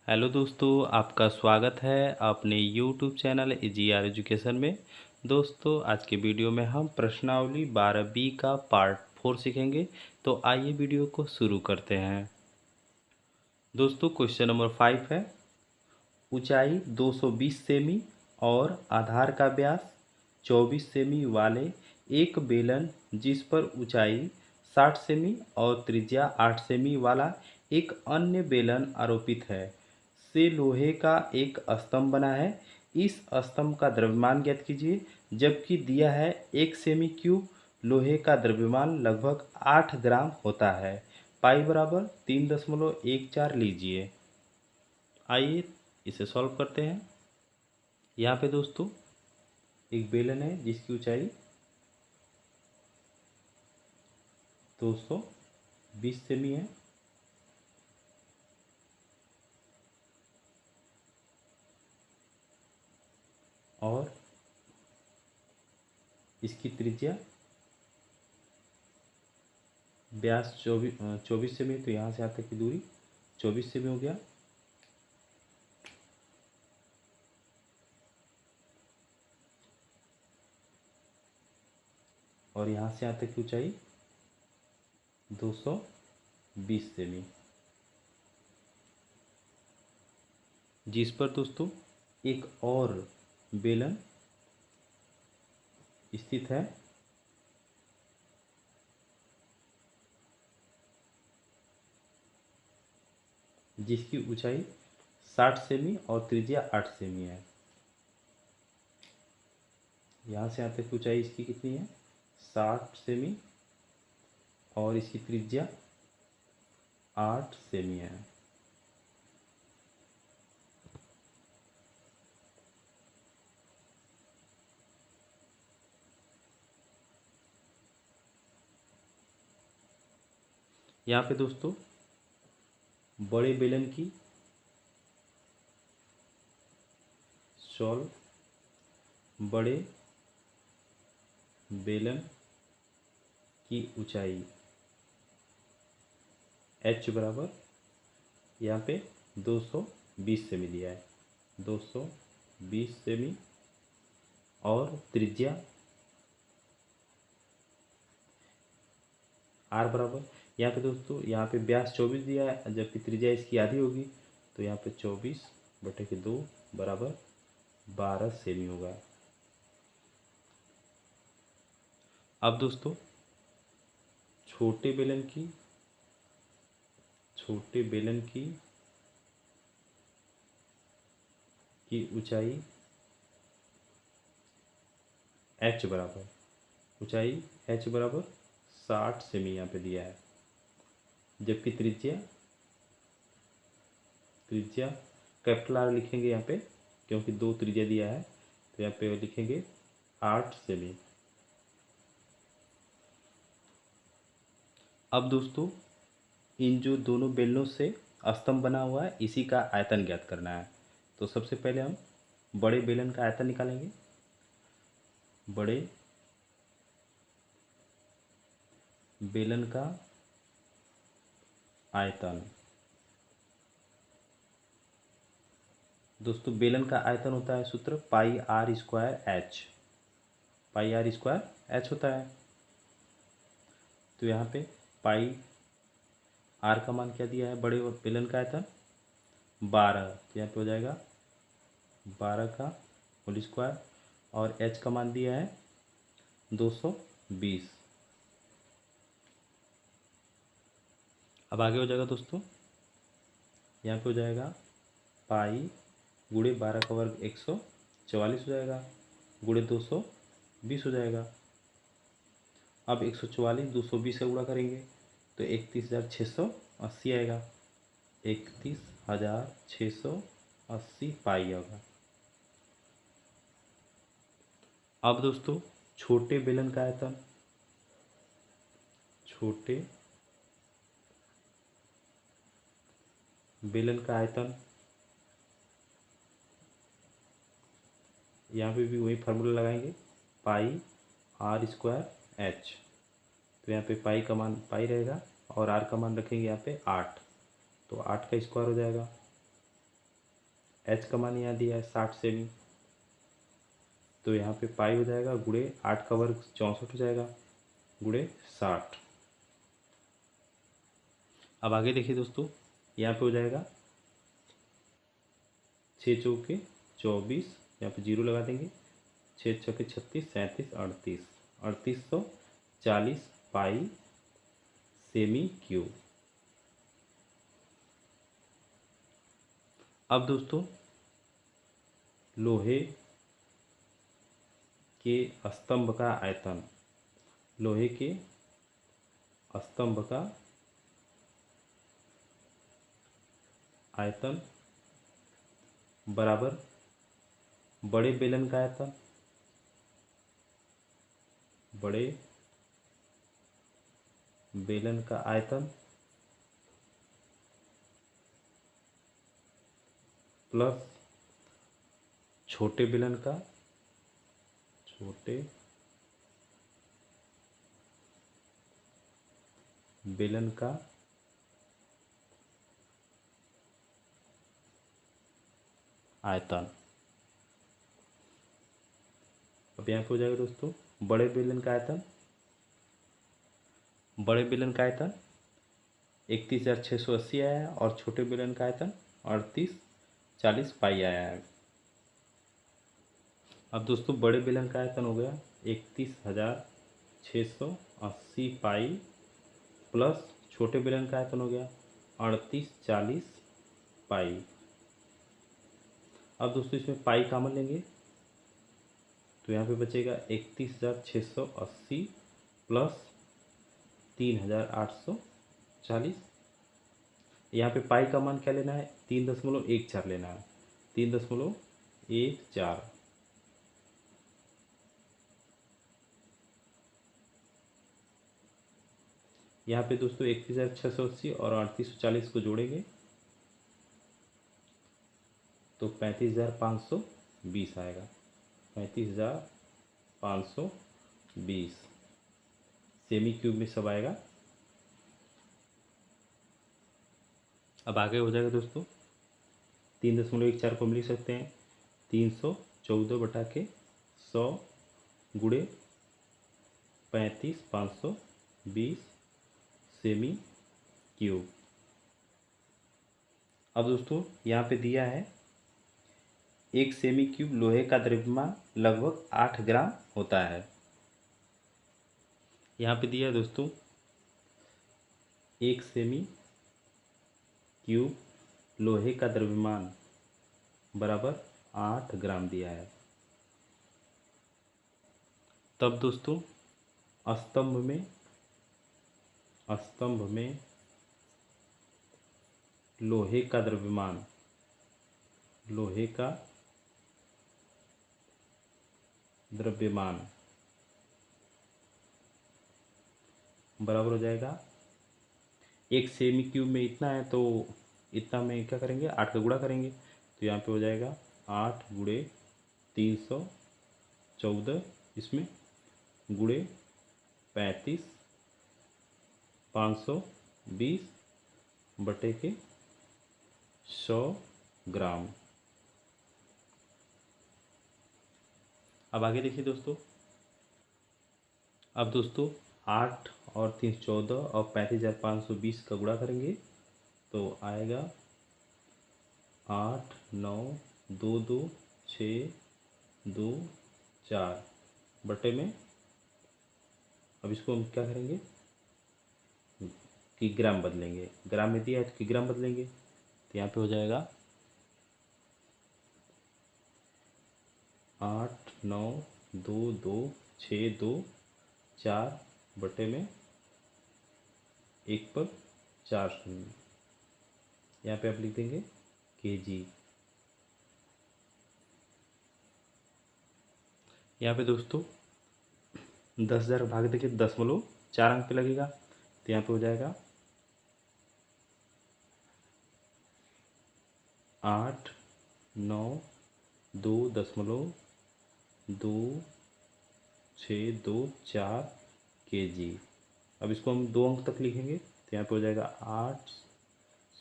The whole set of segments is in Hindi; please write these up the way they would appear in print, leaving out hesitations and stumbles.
हेलो दोस्तों, आपका स्वागत है अपने यूट्यूब चैनल EGR एजुकेशन में। दोस्तों, आज के वीडियो में हम प्रश्नावली 12B का पार्ट 4 सीखेंगे। तो आइए वीडियो को शुरू करते हैं। दोस्तों, क्वेश्चन नंबर 5 है, ऊंचाई 220 सेमी और आधार का व्यास 24 सेमी वाले एक बेलन जिस पर ऊंचाई 60 सेमी और त्रिज्या 8 सेमी वाला एक अन्य बेलन आरोपित है से लोहे का एक स्तंभ बना है। इस स्तंभ का द्रव्यमान ज्ञात कीजिए। जबकि दिया है 1 सेमी क्यूब लोहे का द्रव्यमान लगभग 8 ग्राम होता है। पाई बराबर 3.14 लीजिए। आइए इसे सॉल्व करते हैं। यहाँ पे दोस्तों एक बेलन है जिसकी ऊंचाई 220 सेमी है और इसकी त्रिज्या व्यास 24 सेमी, तो यहाँ से यहाँ तक की दूरी 24 सेमी हो गया। और यहाँ से यहाँ तक की ऊंचाई 220 सेमी, जिस पर दोस्तों एक और बेलन स्थित है जिसकी ऊंचाई 60 सेमी और त्रिज्या 8 सेमी है। यहाँ से यहाँ तक की ऊंचाई इसकी कितनी है? 60 सेमी और इसकी त्रिज्या 8 सेमी है। यहाँ पे दोस्तों बड़े बेलन की बड़े बेलन की ऊंचाई h बराबर यहाँ पे 220 सेमी दिया है, 220 सेमी और त्रिज्या r बराबर यहाँ पे दोस्तों यहाँ पे व्यास 24 दिया है, जबकि त्रिज्या इसकी आधी होगी, तो यहाँ पे 24/2 बराबर 12 सेमी होगा। अब दोस्तों छोटे बेलन की ऊंचाई h बराबर 60 सेमी यहाँ पे दिया है, जबकि त्रिज्या कैपिटल R लिखेंगे यहाँ पे, क्योंकि 2 त्रिज्या दिया है, तो यहाँ पे लिखेंगे 8 सेमी। अब दोस्तों इन जो दोनों बेलनों से स्तंभ बना हुआ है इसी का आयतन ज्ञात करना है। तो सबसे पहले हम बड़े बेलन का आयतन निकालेंगे। बड़े बेलन का आयतन, दोस्तों बेलन का आयतन होता है सूत्र पाई आर स्क्वायर एच होता है। तो यहाँ पे पाई आर का मान क्या दिया है? बड़े बेलन का आयतन 12, तो यहाँ पे हो जाएगा 12 का होल स्क्वायर, और एच का मान दिया है 220। अब आगे हो जाएगा दोस्तों, यहाँ पे हो जाएगा पाई गुणे 12 का वर्ग 144 हो जाएगा, गुणे 220 हो जाएगा। अब 144 220 से गुणा करेंगे तो 31,680 आएगा, 31,680 पाई होगा। अब दोस्तों छोटे बेलन का आयतन, यहाँ पे भी वही फार्मूला लगाएंगे, पाई आर स्क्वायर एच। तो यहाँ पे पाई का मान पाई रहेगा और आर का मान रखेंगे यहाँ पे 8, तो 8 का स्क्वायर हो जाएगा। एच का मान यहाँ दिया है 60 सेमी, तो यहाँ पे पाई हो जाएगा गुणे 8 का वर्ग 64 हो जाएगा गुणे 60। अब आगे देखिए दोस्तों, यहाँ पे हो जाएगा 6 चौके 24, यहाँ पे जीरो लगा देंगे, 6 छक्के 36, 37, 38, 3840 पाई सेमी क्यूब। अब दोस्तों लोहे के स्तंभ का आयतन, लोहे के स्तंभ का आयतन बराबर बड़े बेलन का आयतन, बड़े बेलन का आयतन प्लस छोटे बेलन का, छोटे बेलन का आयतन। अब यहाँ पे हो जाएगा दोस्तों बड़े बेलन का आयतन, बड़े बेलन का आयतन 31,680 आया है और छोटे बेलन का आयतन 3840 पाई आया है। अब दोस्तों बड़े बेलन का आयतन हो गया 31,680 पाई प्लस छोटे बेलन का आयतन हो गया 3840 पाई। अब दोस्तों इसमें पाई कॉमन लेंगे तो यहाँ पे बचेगा 31,680 प्लस 3,840। यहाँ पे पाई का मान क्या लेना है, 3.14 लेना है, 3.14। यहाँ पे दोस्तों 31,680 और 3840 को जोड़ेंगे तो 35,520 आएगा, 35,520 सेमी क्यूब में सब आएगा। अब आगे हो जाएगा दोस्तों 3.14 को हम लिख सकते हैं 314/100 गुणे 35,520 सेमी क्यूब। अब दोस्तों यहाँ पे दिया है एक सेमी क्यूब लोहे का द्रव्यमान लगभग 8 ग्राम होता है। यहाँ पे दिया है दोस्तों एक सेमी क्यूब लोहे का द्रव्यमान बराबर 8 ग्राम दिया है। तब दोस्तों स्तंभ में लोहे का द्रव्यमान, लोहे का द्रव्यमान बराबर हो जाएगा, एक सेमी क्यूब में इतना है तो इतना में क्या करेंगे 8 का गुणा करेंगे तो यहाँ पे हो जाएगा 8 गुणे 314, इसमें गुणे 35,520 बटे के 100 ग्राम। अब आगे देखिए दोस्तों, अब दोस्तों 8 और 314 और 35,520 का गुणा करेंगे तो आएगा 8 9 2 2 6 2 4 बटे में, अब इसको हम क्या करेंगे किग्राम बदलेंगे, ग्राम में दिया है तो किग्राम बदलेंगे तो यहाँ पे हो जाएगा 8 9 2 2 6 2 4 बटे में 1 पर 4 शून्य, यहाँ पे आप लिख देंगे केजी। यहाँ पे दोस्तों 10,000 भाग देंगे 10.4 अंक पे लगेगा तो यहाँ पे हो जाएगा 8 9 2 2 6 2 4 केजी। अब इसको हम 2 अंक तक लिखेंगे तो यहाँ पे हो जाएगा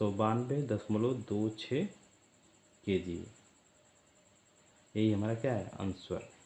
892.26 कीजिए। यही हमारा क्या है आंसर।